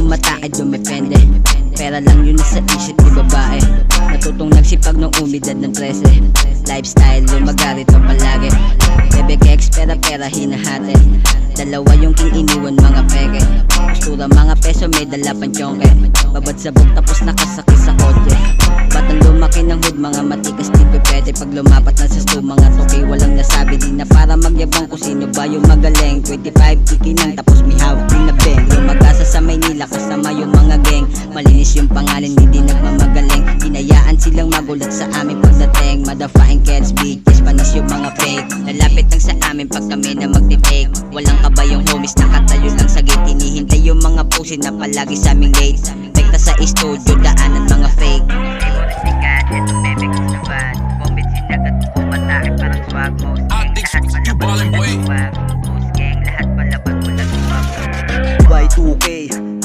matakit dumepende. Pera lang yun nasa isip ni babae. Natutong nagsipag nung umidad ng 13. Lifestyle lumagarit o palagi. Bebe keks pera hinahati. Dalawa yung king iniwan mga peke. Postura mga peso may dala pang tiyongke. Babad sabog tapos nakasakit sa kotse. Batang lumaki ng hood mga matikas di pepete. Pag lumapat na sa sto mga toke walang nasabi. Di na para magyabang kung sino ba yung magaling. 25 kiki nang tapos may hawak din na beng. Lumagasa sa Maynila kasama yung mga gang. Malinis yung pangalan hindi nagmamagaling. Hinayaan silang magulat sa amin pagdating. Motherfucking cats bitches panis yung mga fake. Lalapit lang sa amin pag kami na magtitake. Walang kabayong homies nakatayo lang sa gate. Hinihintay yung mga pusin na palagi sa aming late. Rekta sa studio daanan mga fake. Y2K,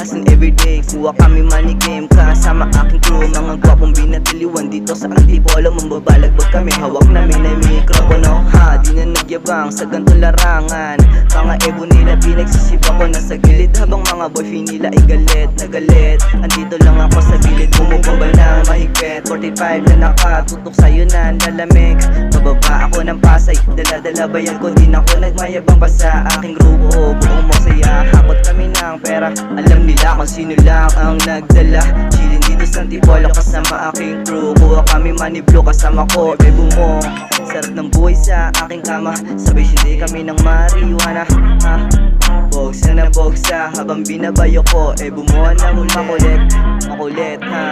as in everyday, kuha kami money game kasama aking crew. Mga gwapong binatiliwan dito sa Antipolo. Mambabalagbag kami, hawak namin ay mikropono. Ha, di na nagyabang sa ganito larangan. Mga ebo nila pinagsisipa ko na sa gilid. Habang mga boyfriend nila ay galit na galit. Andito lang ako sa gilid, bumubamba ng mahigpit. 45 na nakatutok sa'yo na lalamig. Bababa ako ng Pasay, dala-dala bayan ko. Din ako nagmayabang pa sa aking grupo. Buong masaya, hakot kami ng pera. Alam nila kung sino lang ang nagdala. Chillin dito sa Antipolo kasama aking crew. Kuha kami money blue kasama ko, ebo mo. Sarap ng buhay sa aking kama. Sabay hindi kami ng marijuana. Bogsa na bogsa habang binabayo ko. Ebo mo na makulit ha.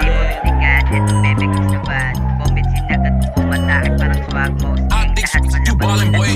Ito bebe gusto ba? Comment sinagat mo matakit parang swag mo. Lahat pala boy.